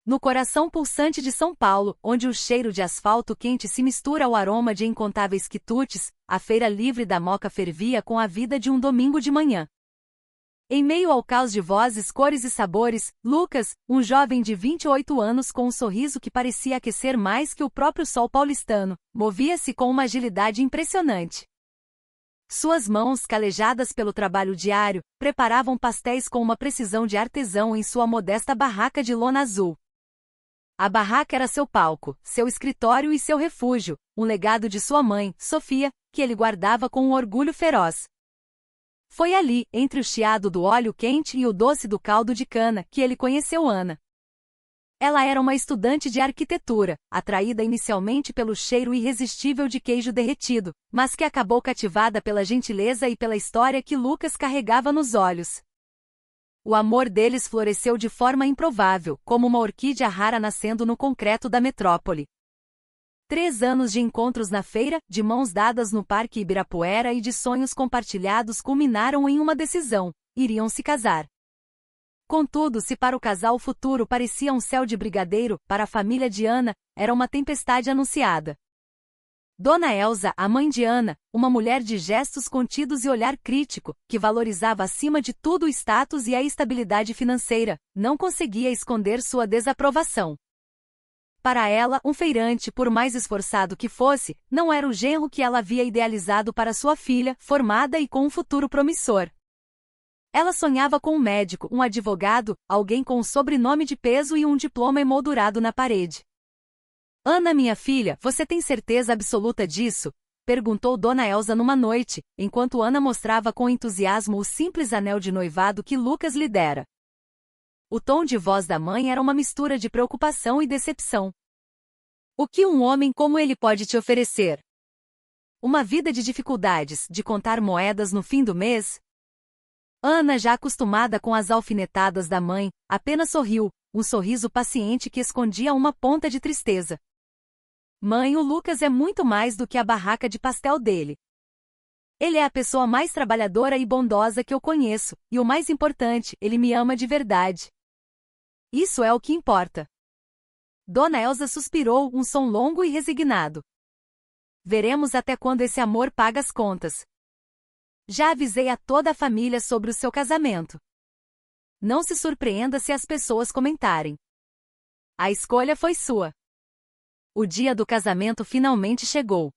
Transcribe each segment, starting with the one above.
No coração pulsante de São Paulo, onde o cheiro de asfalto quente se mistura ao aroma de incontáveis quitutes, a Feira Livre da Moca fervia com a vida de um domingo de manhã. Em meio ao caos de vozes, cores e sabores, Lucas, um jovem de 28 anos com um sorriso que parecia aquecer mais que o próprio sol paulistano, movia-se com uma agilidade impressionante. Suas mãos, calejadas pelo trabalho diário, preparavam pastéis com uma precisão de artesão em sua modesta barraca de lona azul. A barraca era seu palco, seu escritório e seu refúgio, um legado de sua mãe, Sofia, que ele guardava com um orgulho feroz. Foi ali, entre o chiado do óleo quente e o doce do caldo de cana, que ele conheceu Ana. Ela era uma estudante de arquitetura, atraída inicialmente pelo cheiro irresistível de queijo derretido, mas que acabou cativada pela gentileza e pela história que Lucas carregava nos olhos. O amor deles floresceu de forma improvável, como uma orquídea rara nascendo no concreto da metrópole. 3 anos de encontros na feira, de mãos dadas no Parque Ibirapuera e de sonhos compartilhados culminaram em uma decisão: iriam se casar. Contudo, se para o casal o futuro parecia um céu de brigadeiro, para a família de Ana, era uma tempestade anunciada. Dona Elza, a mãe de Ana, uma mulher de gestos contidos e olhar crítico, que valorizava acima de tudo o status e a estabilidade financeira, não conseguia esconder sua desaprovação. Para ela, um feirante, por mais esforçado que fosse, não era o genro que ela havia idealizado para sua filha, formada e com um futuro promissor. Ela sonhava com um médico, um advogado, alguém com um sobrenome de peso e um diploma emoldurado na parede. Ana, minha filha, você tem certeza absoluta disso? Perguntou Dona Elza numa noite, enquanto Ana mostrava com entusiasmo o simples anel de noivado que Lucas lhe dera. O tom de voz da mãe era uma mistura de preocupação e decepção. O que um homem como ele pode te oferecer? Uma vida de dificuldades, de contar moedas no fim do mês? Ana, já acostumada com as alfinetadas da mãe, apenas sorriu, um sorriso paciente que escondia uma ponta de tristeza. Mãe, o Lucas é muito mais do que a barraca de pastel dele. Ele é a pessoa mais trabalhadora e bondosa que eu conheço, e o mais importante, ele me ama de verdade. Isso é o que importa. Dona Elza suspirou, um som longo e resignado. Veremos até quando esse amor paga as contas. Já avisei a toda a família sobre o seu casamento. Não se surpreenda se as pessoas comentarem. A escolha foi sua. O dia do casamento finalmente chegou.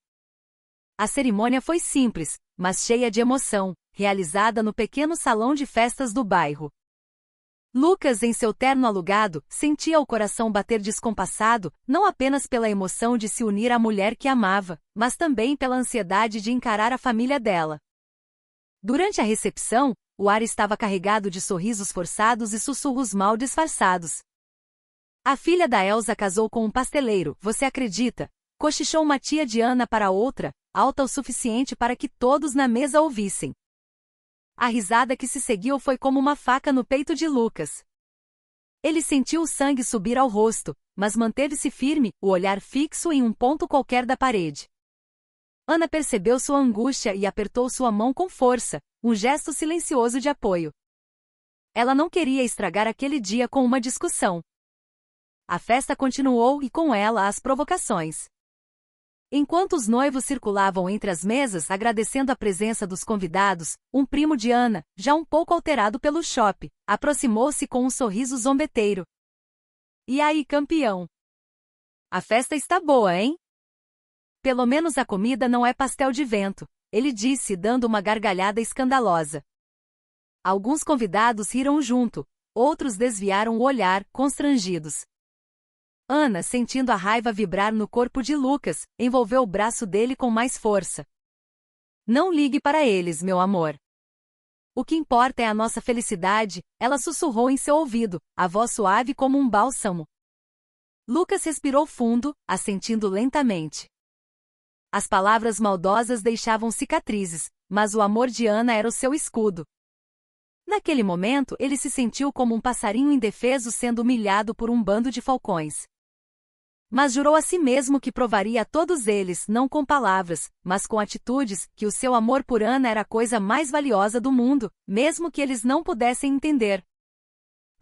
A cerimônia foi simples, mas cheia de emoção, realizada no pequeno salão de festas do bairro. Lucas, em seu terno alugado, sentia o coração bater descompassado, não apenas pela emoção de se unir à mulher que amava, mas também pela ansiedade de encarar a família dela. Durante a recepção, o ar estava carregado de sorrisos forçados e sussurros mal disfarçados. A filha da Elza casou com um pasteleiro, você acredita? Cochichou uma tia de Ana para outra, alta o suficiente para que todos na mesa ouvissem. A risada que se seguiu foi como uma faca no peito de Lucas. Ele sentiu o sangue subir ao rosto, mas manteve-se firme, o olhar fixo em um ponto qualquer da parede. Ana percebeu sua angústia e apertou sua mão com força, um gesto silencioso de apoio. Ela não queria estragar aquele dia com uma discussão. A festa continuou e com ela as provocações. Enquanto os noivos circulavam entre as mesas agradecendo a presença dos convidados, um primo de Ana, já um pouco alterado pelo chope, aproximou-se com um sorriso zombeteiro. E aí, campeão? A festa está boa, hein? Pelo menos a comida não é pastel de vento, ele disse dando uma gargalhada escandalosa. Alguns convidados riram junto, outros desviaram o olhar, constrangidos. Ana, sentindo a raiva vibrar no corpo de Lucas, envolveu o braço dele com mais força. Não ligue para eles, meu amor. O que importa é a nossa felicidade, ela sussurrou em seu ouvido, a voz suave como um bálsamo. Lucas respirou fundo, assentindo lentamente. As palavras maldosas deixavam cicatrizes, mas o amor de Ana era o seu escudo. Naquele momento, ele se sentiu como um passarinho indefeso sendo humilhado por um bando de falcões. Mas jurou a si mesmo que provaria a todos eles, não com palavras, mas com atitudes, que o seu amor por Ana era a coisa mais valiosa do mundo, mesmo que eles não pudessem entender.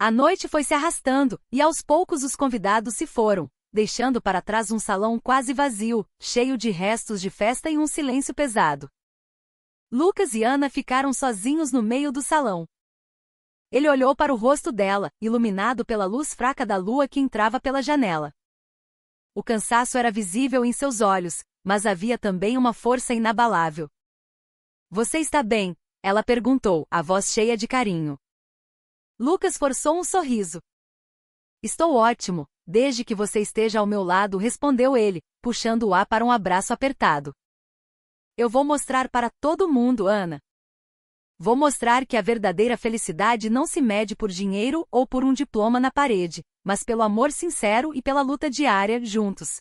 A noite foi se arrastando, e aos poucos os convidados se foram, deixando para trás um salão quase vazio, cheio de restos de festa e um silêncio pesado. Lucas e Ana ficaram sozinhos no meio do salão. Ele olhou para o rosto dela, iluminado pela luz fraca da lua que entrava pela janela. O cansaço era visível em seus olhos, mas havia também uma força inabalável. "Você está bem?" ela perguntou, a voz cheia de carinho. Lucas forçou um sorriso. "Estou ótimo, desde que você esteja ao meu lado", respondeu ele, puxando-a para um abraço apertado. "Eu vou mostrar para todo mundo, Ana. Vou mostrar que a verdadeira felicidade não se mede por dinheiro ou por um diploma na parede, mas pelo amor sincero e pela luta diária, juntos."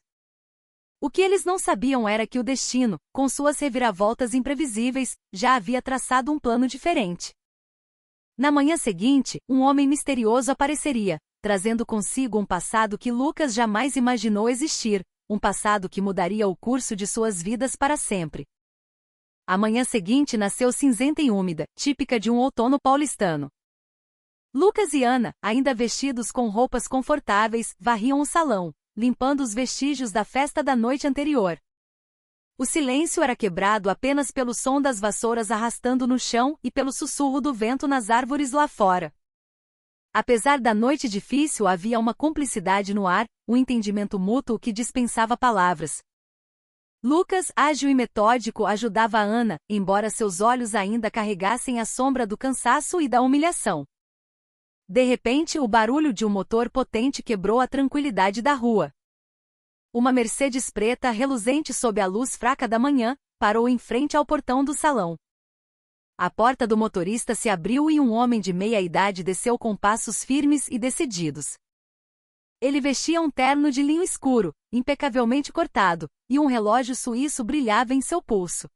O que eles não sabiam era que o destino, com suas reviravoltas imprevisíveis, já havia traçado um plano diferente. Na manhã seguinte, um homem misterioso apareceria, trazendo consigo um passado que Lucas jamais imaginou existir, um passado que mudaria o curso de suas vidas para sempre. A manhã seguinte nasceu cinzenta e úmida, típica de um outono paulistano. Lucas e Ana, ainda vestidos com roupas confortáveis, varriam o salão, limpando os vestígios da festa da noite anterior. O silêncio era quebrado apenas pelo som das vassouras arrastando no chão e pelo sussurro do vento nas árvores lá fora. Apesar da noite difícil, havia uma cumplicidade no ar, um entendimento mútuo que dispensava palavras. Lucas, ágil e metódico, ajudava a Ana, embora seus olhos ainda carregassem a sombra do cansaço e da humilhação. De repente, o barulho de um motor potente quebrou a tranquilidade da rua. Uma Mercedes preta, reluzente sob a luz fraca da manhã, parou em frente ao portão do salão. A porta do motorista se abriu e um homem de meia idade desceu com passos firmes e decididos. Ele vestia um terno de linho escuro, impecavelmente cortado, e um relógio suíço brilhava em seu pulso.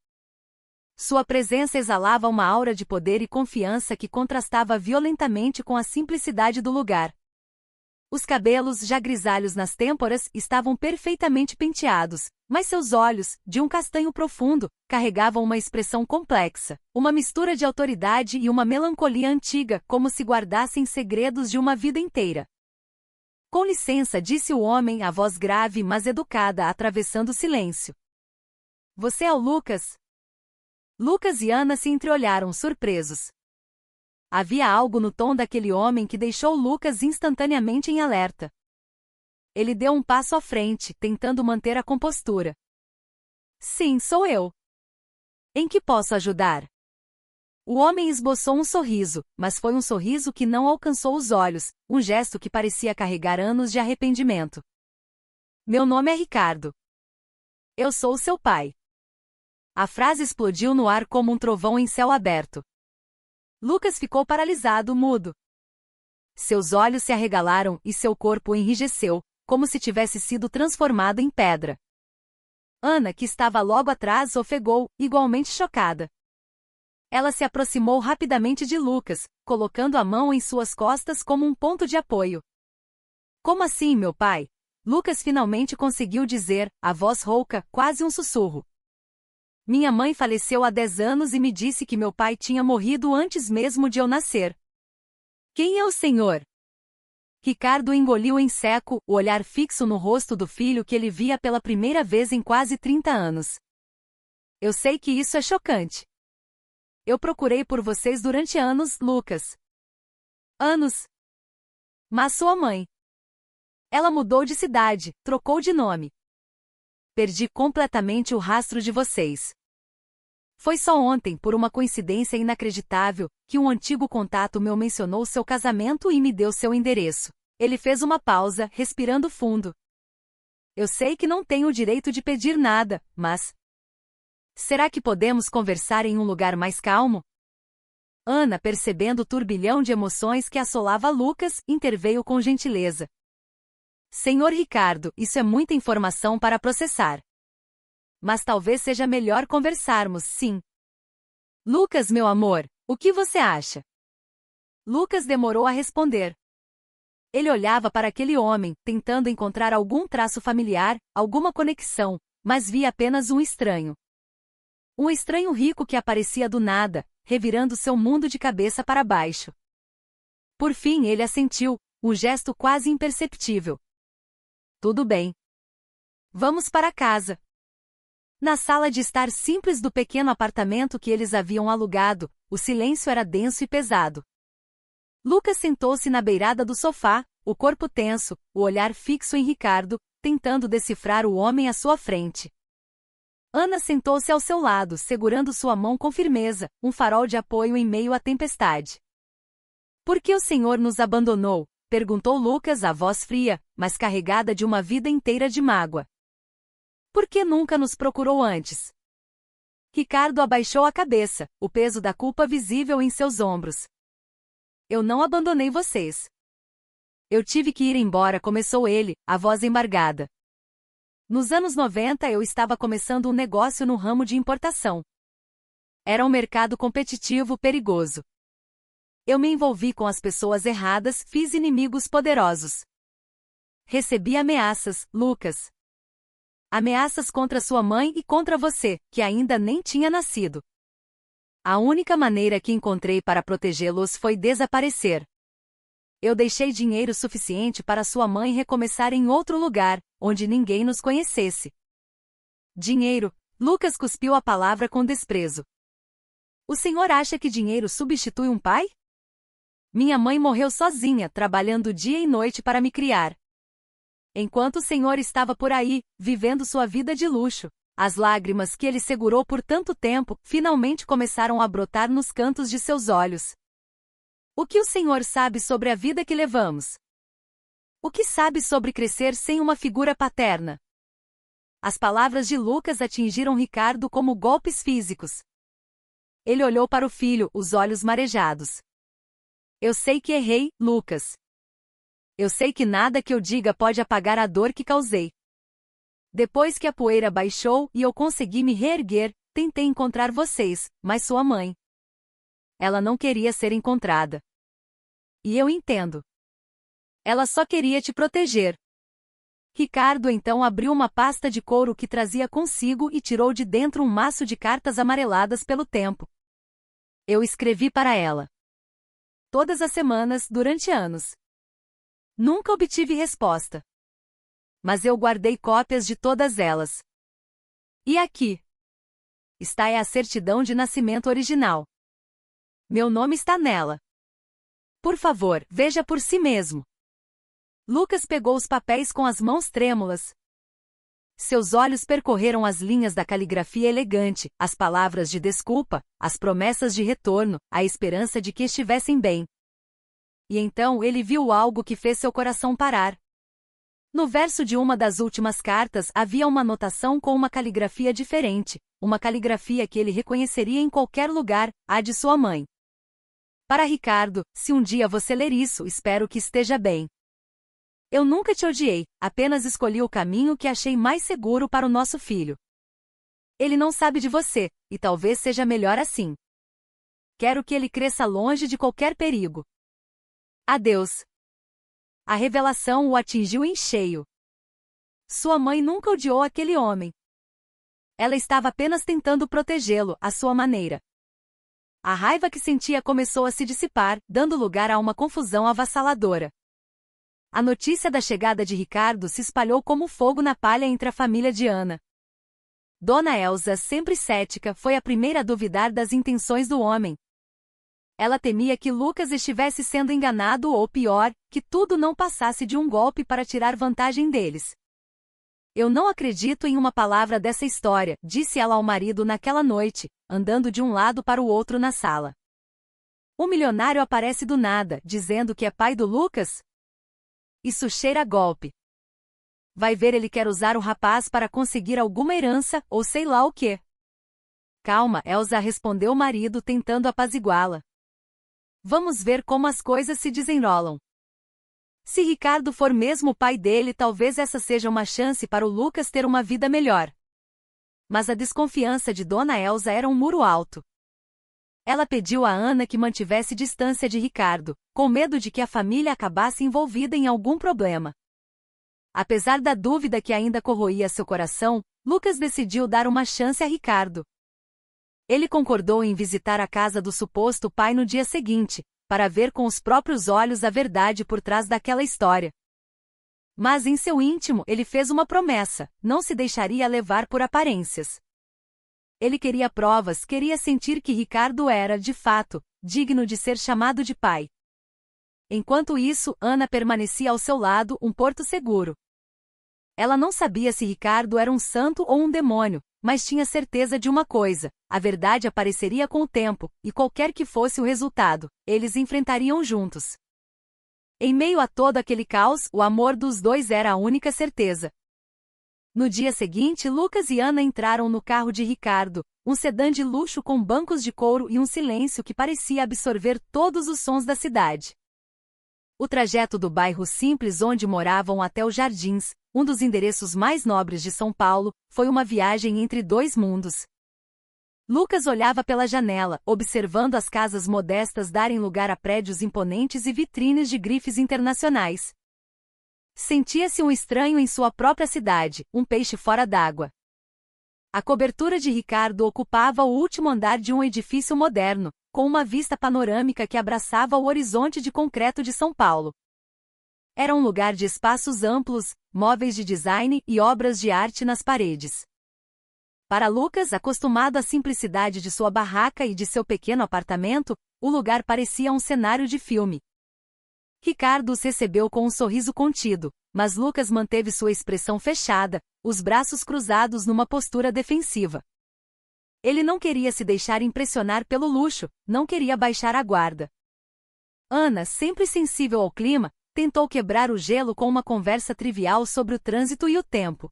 Sua presença exalava uma aura de poder e confiança que contrastava violentamente com a simplicidade do lugar. Os cabelos, já grisalhos nas têmporas, estavam perfeitamente penteados, mas seus olhos, de um castanho profundo, carregavam uma expressão complexa, uma mistura de autoridade e uma melancolia antiga, como se guardassem segredos de uma vida inteira. "Com licença", disse o homem, a voz grave mas educada, atravessando o silêncio. "Você é o Lucas?" Lucas e Ana se entreolharam surpresos. Havia algo no tom daquele homem que deixou Lucas instantaneamente em alerta. Ele deu um passo à frente, tentando manter a compostura. "Sim, sou eu. Em que posso ajudar?" O homem esboçou um sorriso, mas foi um sorriso que não alcançou os olhos, um gesto que parecia carregar anos de arrependimento. "Meu nome é Ricardo. Eu sou seu pai." A frase explodiu no ar como um trovão em céu aberto. Lucas ficou paralisado, mudo. Seus olhos se arregalaram e seu corpo enrijeceu, como se tivesse sido transformado em pedra. Ana, que estava logo atrás, ofegou, igualmente chocada. Ela se aproximou rapidamente de Lucas, colocando a mão em suas costas como um ponto de apoio. "Como assim, meu pai?" Lucas finalmente conseguiu dizer, a voz rouca, quase um sussurro. "Minha mãe faleceu há 10 anos e me disse que meu pai tinha morrido antes mesmo de eu nascer." "Quem é o senhor?" Ricardo engoliu em seco, o olhar fixo no rosto do filho que ele via pela primeira vez em quase 30 anos. "Eu sei que isso é chocante. Eu procurei por vocês durante anos, Lucas." "Anos?" "Mas sua mãe. Ela mudou de cidade, trocou de nome. Perdi completamente o rastro de vocês. Foi só ontem, por uma coincidência inacreditável, que um antigo contato meu mencionou seu casamento e me deu seu endereço." Ele fez uma pausa, respirando fundo. "Eu sei que não tenho o direito de pedir nada, mas... será que podemos conversar em um lugar mais calmo?" Ana, percebendo o turbilhão de emoções que assolava Lucas, interveio com gentileza. "Senhor Ricardo, isso é muita informação para processar. Mas talvez seja melhor conversarmos, sim." "Lucas, meu amor, o que você acha?" Lucas demorou a responder. Ele olhava para aquele homem, tentando encontrar algum traço familiar, alguma conexão, mas via apenas um estranho. Um estranho rico que aparecia do nada, revirando seu mundo de cabeça para baixo. Por fim ele assentiu, um gesto quase imperceptível. Tudo bem. Vamos para casa. Na sala de estar simples do pequeno apartamento que eles haviam alugado, o silêncio era denso e pesado. Lucas sentou-se na beirada do sofá, o corpo tenso, o olhar fixo em Ricardo, tentando decifrar o homem à sua frente. Ana sentou-se ao seu lado, segurando sua mão com firmeza, um farol de apoio em meio à tempestade. Por que o Senhor nos abandonou? Perguntou Lucas, a voz fria, mas carregada de uma vida inteira de mágoa. Por que nunca nos procurou antes? Ricardo abaixou a cabeça, o peso da culpa visível em seus ombros. Eu não abandonei vocês. Eu tive que ir embora, começou ele, a voz embargada. Nos anos 90 eu estava começando um negócio no ramo de importação. Era um mercado competitivo perigoso. Eu me envolvi com as pessoas erradas, fiz inimigos poderosos. Recebi ameaças, Lucas. Ameaças contra sua mãe e contra você, que ainda nem tinha nascido. A única maneira que encontrei para protegê-los foi desaparecer. Eu deixei dinheiro suficiente para sua mãe recomeçar em outro lugar, onde ninguém nos conhecesse. Dinheiro, Lucas cuspiu a palavra com desprezo. O senhor acha que dinheiro substitui um pai? Minha mãe morreu sozinha, trabalhando dia e noite para me criar. Enquanto o senhor estava por aí, vivendo sua vida de luxo, as lágrimas que ele segurou por tanto tempo, finalmente começaram a brotar nos cantos de seus olhos. O que o senhor sabe sobre a vida que levamos? O que sabe sobre crescer sem uma figura paterna? As palavras de Lucas atingiram Ricardo como golpes físicos. Ele olhou para o filho, os olhos marejados. Eu sei que errei, Lucas. Eu sei que nada que eu diga pode apagar a dor que causei. Depois que a poeira baixou e eu consegui me reerguer, tentei encontrar vocês, mas sua mãe. Ela não queria ser encontrada. E eu entendo. Ela só queria te proteger. Ricardo então abriu uma pasta de couro que trazia consigo e tirou de dentro um maço de cartas amareladas pelo tempo. Eu escrevi para ela. Todas as semanas, durante anos. Nunca obtive resposta. Mas eu guardei cópias de todas elas. E aqui está a certidão de nascimento original. Meu nome está nela. Por favor, veja por si mesmo. Lucas pegou os papéis com as mãos trêmulas. Seus olhos percorreram as linhas da caligrafia elegante, as palavras de desculpa, as promessas de retorno, a esperança de que estivessem bem. E então ele viu algo que fez seu coração parar. No verso de uma das últimas cartas havia uma anotação com uma caligrafia diferente, uma caligrafia que ele reconheceria em qualquer lugar, a de sua mãe. Para Ricardo, se um dia você ler isso, espero que esteja bem. Eu nunca te odiei, apenas escolhi o caminho que achei mais seguro para o nosso filho. Ele não sabe de você, e talvez seja melhor assim. Quero que ele cresça longe de qualquer perigo. Adeus. A revelação o atingiu em cheio. Sua mãe nunca odiou aquele homem. Ela estava apenas tentando protegê-lo, à sua maneira. A raiva que sentia começou a se dissipar, dando lugar a uma confusão avassaladora. A notícia da chegada de Ricardo se espalhou como fogo na palha entre a família de Ana. Dona Elsa, sempre cética, foi a primeira a duvidar das intenções do homem. Ela temia que Lucas estivesse sendo enganado ou, pior, que tudo não passasse de um golpe para tirar vantagem deles. Eu não acredito em uma palavra dessa história, disse ela ao marido naquela noite, andando de um lado para o outro na sala. O milionário aparece do nada, dizendo que é pai do Lucas? Isso cheira a golpe. Vai ver, ele quer usar o rapaz para conseguir alguma herança, ou sei lá o quê. Calma, Elsa, respondeu o marido tentando apaziguá-la. Vamos ver como as coisas se desenrolam. Se Ricardo for mesmo o pai dele, talvez essa seja uma chance para o Lucas ter uma vida melhor. Mas a desconfiança de Dona Elsa era um muro alto. Ela pediu a Ana que mantivesse distância de Ricardo, com medo de que a família acabasse envolvida em algum problema. Apesar da dúvida que ainda corroía seu coração, Lucas decidiu dar uma chance a Ricardo. Ele concordou em visitar a casa do suposto pai no dia seguinte, para ver com os próprios olhos a verdade por trás daquela história. Mas em seu íntimo ele fez uma promessa: não se deixaria levar por aparências. Ele queria provas, queria sentir que Ricardo era, de fato, digno de ser chamado de pai. Enquanto isso, Ana permanecia ao seu lado, um porto seguro. Ela não sabia se Ricardo era um santo ou um demônio, mas tinha certeza de uma coisa: a verdade apareceria com o tempo, e qualquer que fosse o resultado, eles enfrentariam juntos. Em meio a todo aquele caos, o amor dos dois era a única certeza. No dia seguinte, Lucas e Ana entraram no carro de Ricardo, um sedã de luxo com bancos de couro e um silêncio que parecia absorver todos os sons da cidade. O trajeto do bairro simples onde moravam até os Jardins, um dos endereços mais nobres de São Paulo, foi uma viagem entre dois mundos. Lucas olhava pela janela, observando as casas modestas darem lugar a prédios imponentes e vitrines de grifes internacionais. Sentia-se um estranho em sua própria cidade, um peixe fora d'água. A cobertura de Ricardo ocupava o último andar de um edifício moderno, com uma vista panorâmica que abraçava o horizonte de concreto de São Paulo. Era um lugar de espaços amplos, móveis de design e obras de arte nas paredes. Para Lucas, acostumado à simplicidade de sua barraca e de seu pequeno apartamento, o lugar parecia um cenário de filme. Ricardo os recebeu com um sorriso contido, mas Lucas manteve sua expressão fechada, os braços cruzados numa postura defensiva. Ele não queria se deixar impressionar pelo luxo, não queria baixar a guarda. Ana, sempre sensível ao clima, tentou quebrar o gelo com uma conversa trivial sobre o trânsito e o tempo.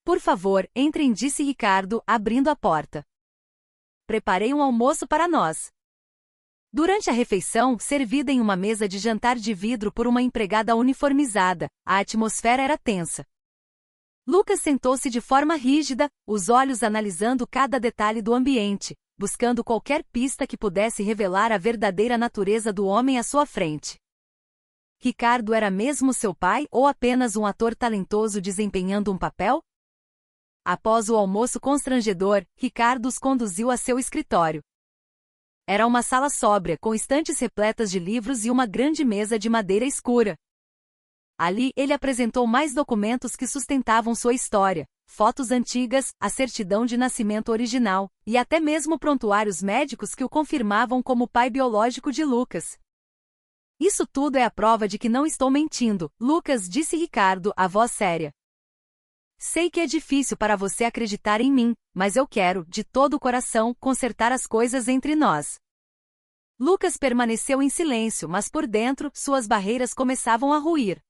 Por favor, entrem, disse Ricardo, abrindo a porta. Preparei um almoço para nós. Durante a refeição, servida em uma mesa de jantar de vidro por uma empregada uniformizada, a atmosfera era tensa. Lucas sentou-se de forma rígida, os olhos analisando cada detalhe do ambiente, buscando qualquer pista que pudesse revelar a verdadeira natureza do homem à sua frente. Ricardo era mesmo seu pai ou apenas um ator talentoso desempenhando um papel? Após o almoço constrangedor, Ricardo os conduziu a seu escritório. Era uma sala sóbria, com estantes repletas de livros e uma grande mesa de madeira escura. Ali, ele apresentou mais documentos que sustentavam sua história, fotos antigas, a certidão de nascimento original, e até mesmo prontuários médicos que o confirmavam como pai biológico de Lucas. Isso tudo é a prova de que não estou mentindo, Lucas, disse Ricardo, a voz séria. Sei que é difícil para você acreditar em mim, mas eu quero, de todo o coração, consertar as coisas entre nós. Lucas permaneceu em silêncio, mas por dentro, suas barreiras começavam a ruir.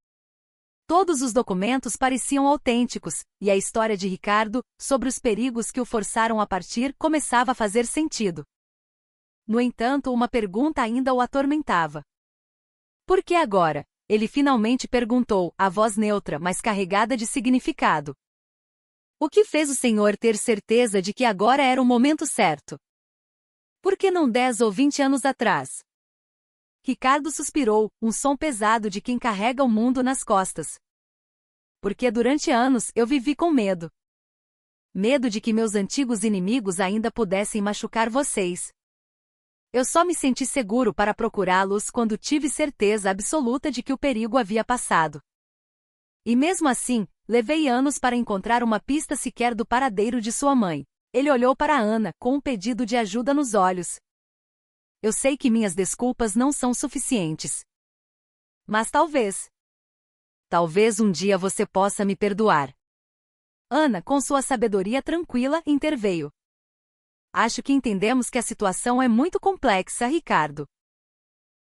Todos os documentos pareciam autênticos, e a história de Ricardo, sobre os perigos que o forçaram a partir, começava a fazer sentido. No entanto, uma pergunta ainda o atormentava. Por que agora? Ele finalmente perguntou, a voz neutra, mas carregada de significado. O que fez o senhor ter certeza de que agora era o momento certo? Por que não 10 ou 20 anos atrás? Ricardo suspirou, um som pesado de quem carrega o mundo nas costas. Porque durante anos eu vivi com medo. Medo de que meus antigos inimigos ainda pudessem machucar vocês. Eu só me senti seguro para procurá-los quando tive certeza absoluta de que o perigo havia passado. E mesmo assim, levei anos para encontrar uma pista sequer do paradeiro de sua mãe. Ele olhou para Ana, com um pedido de ajuda nos olhos. Eu sei que minhas desculpas não são suficientes. Mas talvez um dia você possa me perdoar. Ana, com sua sabedoria tranquila, interveio. Acho que entendemos que a situação é muito complexa, Ricardo.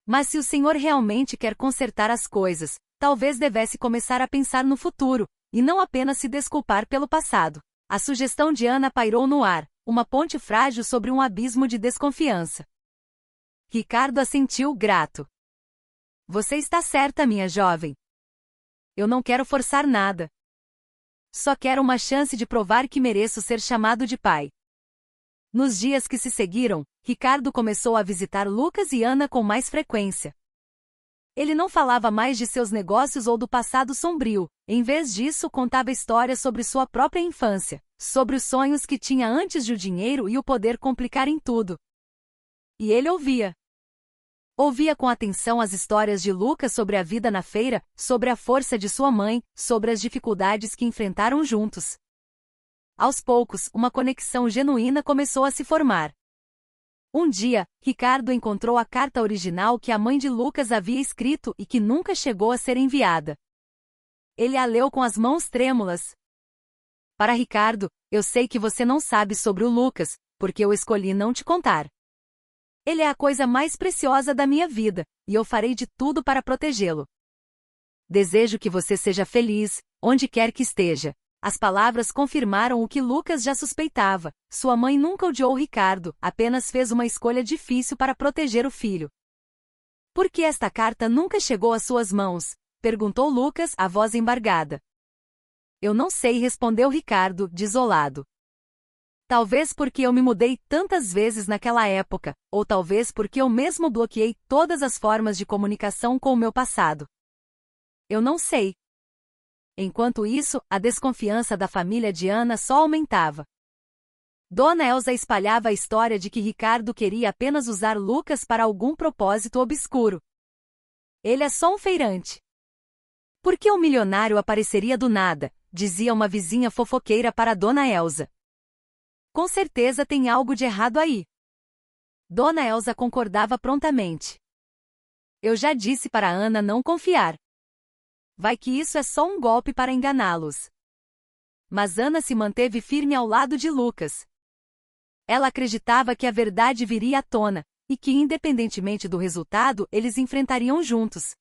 Mas se o senhor realmente quer consertar as coisas, talvez devesse começar a pensar no futuro, e não apenas se desculpar pelo passado. A sugestão de Ana pairou no ar, uma ponte frágil sobre um abismo de desconfiança. Ricardo assentiu, grato. Você está certa, minha jovem. Eu não quero forçar nada. Só quero uma chance de provar que mereço ser chamado de pai. Nos dias que se seguiram, Ricardo começou a visitar Lucas e Ana com mais frequência. Ele não falava mais de seus negócios ou do passado sombrio, em vez disso contava histórias sobre sua própria infância, sobre os sonhos que tinha antes de o dinheiro e o poder complicarem tudo. E ele ouvia. Ouvia com atenção as histórias de Lucas sobre a vida na feira, sobre a força de sua mãe, sobre as dificuldades que enfrentaram juntos. Aos poucos, uma conexão genuína começou a se formar. Um dia, Ricardo encontrou a carta original que a mãe de Lucas havia escrito e que nunca chegou a ser enviada. Ele a leu com as mãos trêmulas. Para Ricardo, eu sei que você não sabe sobre o Lucas, porque eu escolhi não te contar. Ele é a coisa mais preciosa da minha vida, e eu farei de tudo para protegê-lo. Desejo que você seja feliz, onde quer que esteja. As palavras confirmaram o que Lucas já suspeitava. Sua mãe nunca odiou Ricardo, apenas fez uma escolha difícil para proteger o filho. Por que esta carta nunca chegou às suas mãos? Perguntou Lucas, a voz embargada. Eu não sei, respondeu Ricardo, desolado. Talvez porque eu me mudei tantas vezes naquela época, ou talvez porque eu mesmo bloqueei todas as formas de comunicação com o meu passado. Eu não sei. Enquanto isso, a desconfiança da família de Ana só aumentava. Dona Elsa espalhava a história de que Ricardo queria apenas usar Lucas para algum propósito obscuro. Ele é só um feirante. Por que o milionário apareceria do nada? Dizia uma vizinha fofoqueira para Dona Elsa. Com certeza tem algo de errado aí. Dona Elsa concordava prontamente. Eu já disse para Ana não confiar. Vai que isso é só um golpe para enganá-los. Mas Ana se manteve firme ao lado de Lucas. Ela acreditava que a verdade viria à tona, e que independentemente do resultado eles enfrentariam juntos.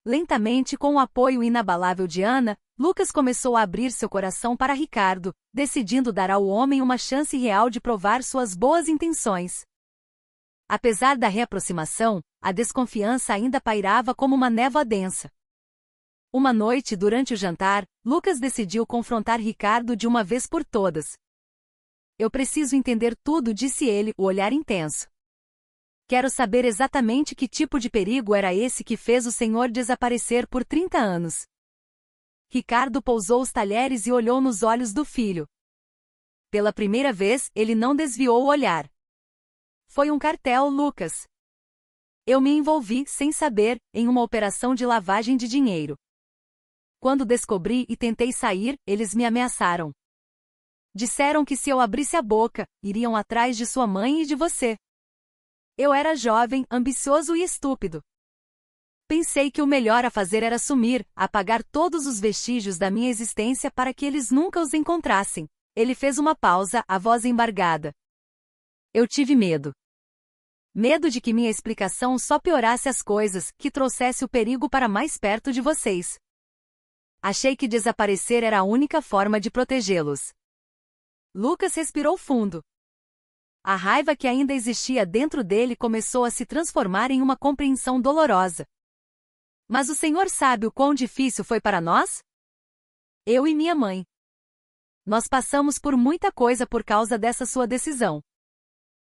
Lentamente, com o apoio inabalável de Ana, Lucas começou a abrir seu coração para Ricardo, decidindo dar ao homem uma chance real de provar suas boas intenções. Apesar da reaproximação, a desconfiança ainda pairava como uma névoa densa. Uma noite, durante o jantar, Lucas decidiu confrontar Ricardo de uma vez por todas. Eu preciso entender tudo, disse ele, o olhar intenso. Quero saber exatamente que tipo de perigo era esse que fez o senhor desaparecer por 30 anos. Ricardo pousou os talheres e olhou nos olhos do filho. Pela primeira vez, ele não desviou o olhar. Foi um cartel, Lucas. Eu me envolvi, sem saber, em uma operação de lavagem de dinheiro. Quando descobri e tentei sair, eles me ameaçaram. Disseram que se eu abrisse a boca, iriam atrás de sua mãe e de você. Eu era jovem, ambicioso e estúpido. Pensei que o melhor a fazer era sumir, apagar todos os vestígios da minha existência para que eles nunca os encontrassem. Ele fez uma pausa, a voz embargada. Eu tive medo. Medo de que minha explicação só piorasse as coisas, que trouxesse o perigo para mais perto de vocês. Achei que desaparecer era a única forma de protegê-los. Lucas respirou fundo. A raiva que ainda existia dentro dele começou a se transformar em uma compreensão dolorosa. Mas o senhor sabe o quão difícil foi para nós? Eu e minha mãe. Nós passamos por muita coisa por causa dessa sua decisão.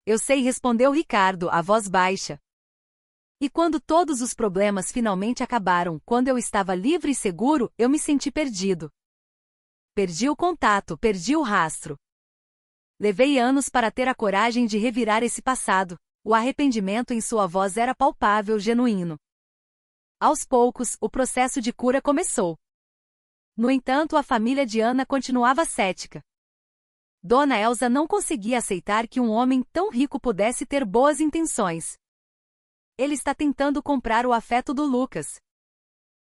Eu sei, respondeu Ricardo, a voz baixa. E quando todos os problemas finalmente acabaram, quando eu estava livre e seguro, eu me senti perdido. Perdi o contato, perdi o rastro. Levei anos para ter a coragem de revirar esse passado. O arrependimento em sua voz era palpável, genuíno. Aos poucos, o processo de cura começou. No entanto, a família de Ana continuava cética. Dona Elsa não conseguia aceitar que um homem tão rico pudesse ter boas intenções. Ele está tentando comprar o afeto do Lucas.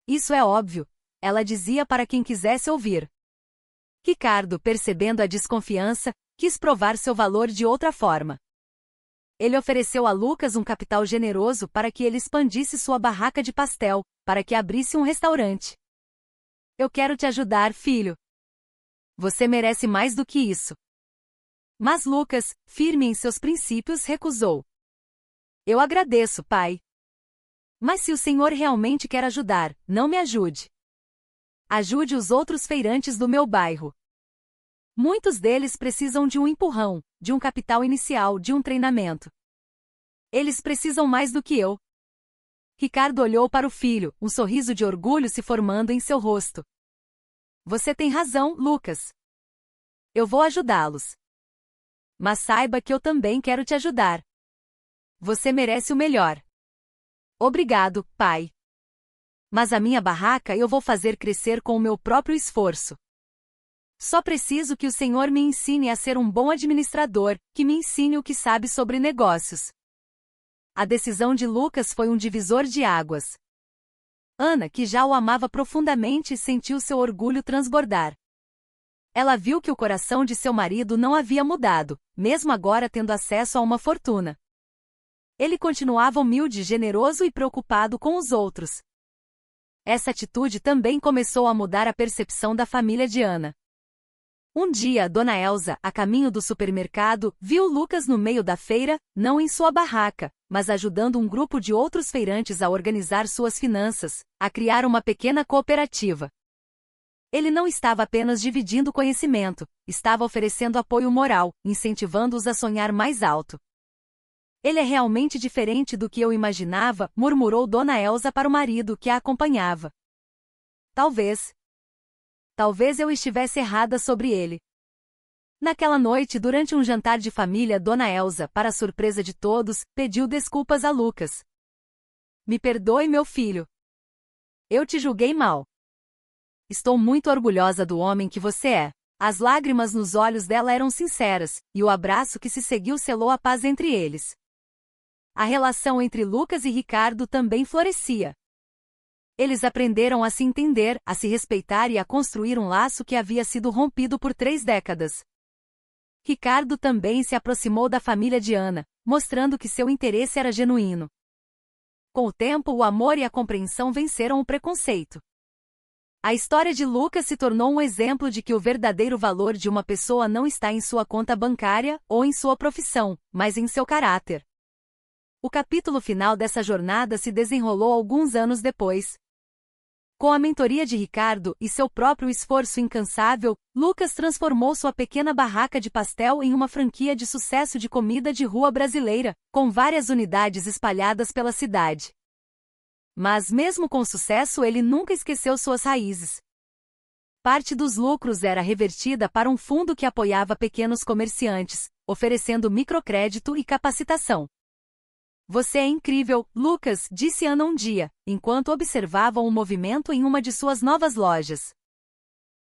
Isso é óbvio, ela dizia para quem quisesse ouvir. Ricardo, percebendo a desconfiança, quis provar seu valor de outra forma. Ele ofereceu a Lucas um capital generoso para que ele expandisse sua barraca de pastel, para que abrisse um restaurante. Eu quero te ajudar, filho. Você merece mais do que isso. Mas Lucas, firme em seus princípios, recusou. Eu agradeço, pai. Mas se o senhor realmente quer ajudar, não me ajude. Ajude os outros feirantes do meu bairro. Muitos deles precisam de um empurrão, de um capital inicial, de um treinamento. Eles precisam mais do que eu. Ricardo olhou para o filho, um sorriso de orgulho se formando em seu rosto. Você tem razão, Lucas. Eu vou ajudá-los. Mas saiba que eu também quero te ajudar. Você merece o melhor. Obrigado, pai. Mas a minha barraca eu vou fazer crescer com o meu próprio esforço. Só preciso que o Senhor me ensine a ser um bom administrador, que me ensine o que sabe sobre negócios. A decisão de Lucas foi um divisor de águas. Ana, que já o amava profundamente, sentiu seu orgulho transbordar. Ela viu que o coração de seu marido não havia mudado, mesmo agora tendo acesso a uma fortuna. Ele continuava humilde, generoso e preocupado com os outros. Essa atitude também começou a mudar a percepção da família de Ana. Um dia, Dona Elsa, a caminho do supermercado, viu Lucas no meio da feira, não em sua barraca, mas ajudando um grupo de outros feirantes a organizar suas finanças, a criar uma pequena cooperativa. Ele não estava apenas dividindo conhecimento, estava oferecendo apoio moral, incentivando-os a sonhar mais alto. Ele é realmente diferente do que eu imaginava, murmurou Dona Elsa para o marido que a acompanhava. Talvez eu estivesse errada sobre ele. Naquela noite, durante um jantar de família, Dona Elsa, para a surpresa de todos, pediu desculpas a Lucas. Me perdoe, meu filho. Eu te julguei mal. Estou muito orgulhosa do homem que você é. As lágrimas nos olhos dela eram sinceras, e o abraço que se seguiu selou a paz entre eles. A relação entre Lucas e Ricardo também florescia. Eles aprenderam a se entender, a se respeitar e a construir um laço que havia sido rompido por 3 décadas. Ricardo também se aproximou da família de Ana, mostrando que seu interesse era genuíno. Com o tempo, o amor e a compreensão venceram o preconceito. A história de Lucas se tornou um exemplo de que o verdadeiro valor de uma pessoa não está em sua conta bancária ou em sua profissão, mas em seu caráter. O capítulo final dessa jornada se desenrolou alguns anos depois. Com a mentoria de Ricardo e seu próprio esforço incansável, Lucas transformou sua pequena barraca de pastel em uma franquia de sucesso de comida de rua brasileira, com várias unidades espalhadas pela cidade. Mas mesmo com sucesso, ele nunca esqueceu suas raízes. Parte dos lucros era revertida para um fundo que apoiava pequenos comerciantes, oferecendo microcrédito e capacitação. Você é incrível, Lucas, disse Ana um dia, enquanto observavam o movimento em uma de suas novas lojas.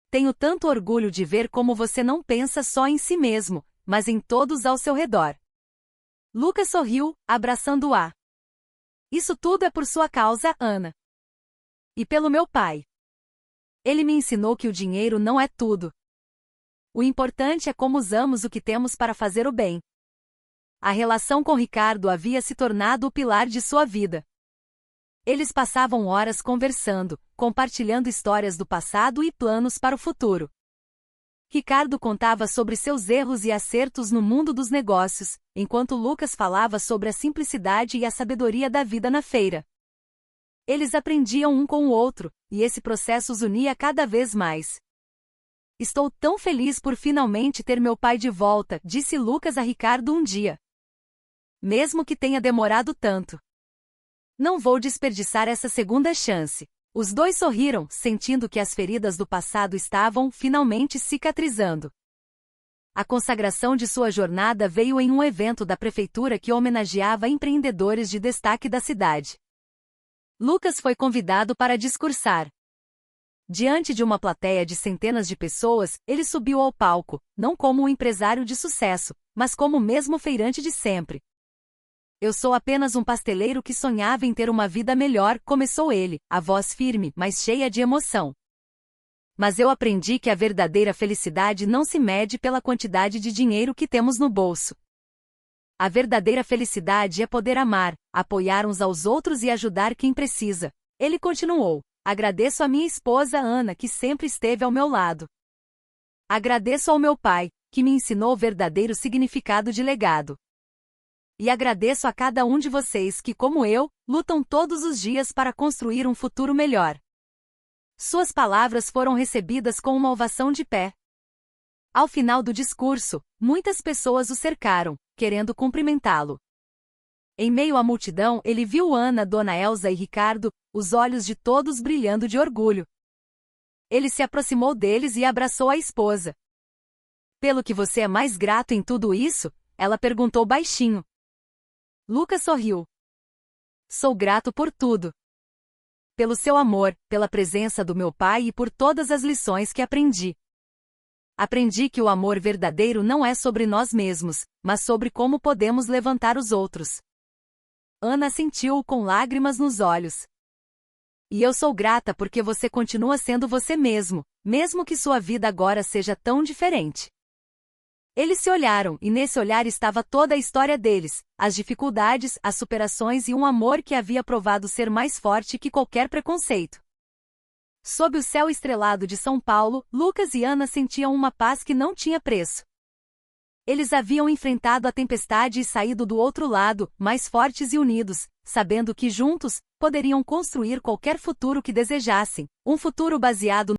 Tenho tanto orgulho de ver como você não pensa só em si mesmo, mas em todos ao seu redor. Lucas sorriu, abraçando-a. Isso tudo é por sua causa, Ana. E pelo meu pai. Ele me ensinou que o dinheiro não é tudo. O importante é como usamos o que temos para fazer o bem. A relação com Ricardo havia se tornado o pilar de sua vida. Eles passavam horas conversando, compartilhando histórias do passado e planos para o futuro. Ricardo contava sobre seus erros e acertos no mundo dos negócios, enquanto Lucas falava sobre a simplicidade e a sabedoria da vida na feira. Eles aprendiam um com o outro, e esse processo os unia cada vez mais. Estou tão feliz por finalmente ter meu pai de volta, disse Lucas a Ricardo um dia. Mesmo que tenha demorado tanto. Não vou desperdiçar essa segunda chance. Os dois sorriram, sentindo que as feridas do passado estavam, finalmente, cicatrizando. A consagração de sua jornada veio em um evento da prefeitura que homenageava empreendedores de destaque da cidade. Lucas foi convidado para discursar. Diante de uma plateia de centenas de pessoas, ele subiu ao palco, não como um empresário de sucesso, mas como o mesmo feirante de sempre. Eu sou apenas um pasteleiro que sonhava em ter uma vida melhor, começou ele, a voz firme, mas cheia de emoção. Mas eu aprendi que a verdadeira felicidade não se mede pela quantidade de dinheiro que temos no bolso. A verdadeira felicidade é poder amar, apoiar uns aos outros e ajudar quem precisa. Ele continuou. Agradeço a minha esposa Ana, que sempre esteve ao meu lado. Agradeço ao meu pai, que me ensinou o verdadeiro significado de legado. E agradeço a cada um de vocês que, como eu, lutam todos os dias para construir um futuro melhor. Suas palavras foram recebidas com uma ovação de pé. Ao final do discurso, muitas pessoas o cercaram, querendo cumprimentá-lo. Em meio à multidão, ele viu Ana, Dona Elsa e Ricardo, os olhos de todos brilhando de orgulho. Ele se aproximou deles e abraçou a esposa. Pelo que você é mais grato em tudo isso? Ela perguntou baixinho. Lucas sorriu. Sou grato por tudo. Pelo seu amor, pela presença do meu pai e por todas as lições que aprendi. Aprendi que o amor verdadeiro não é sobre nós mesmos, mas sobre como podemos levantar os outros. Ana sentiu-o com lágrimas nos olhos. E eu sou grata porque você continua sendo você mesmo, mesmo que sua vida agora seja tão diferente. Eles se olharam e nesse olhar estava toda a história deles, as dificuldades, as superações e um amor que havia provado ser mais forte que qualquer preconceito. Sob o céu estrelado de São Paulo, Lucas e Ana sentiam uma paz que não tinha preço. Eles haviam enfrentado a tempestade e saído do outro lado, mais fortes e unidos, sabendo que juntos, poderiam construir qualquer futuro que desejassem, um futuro baseado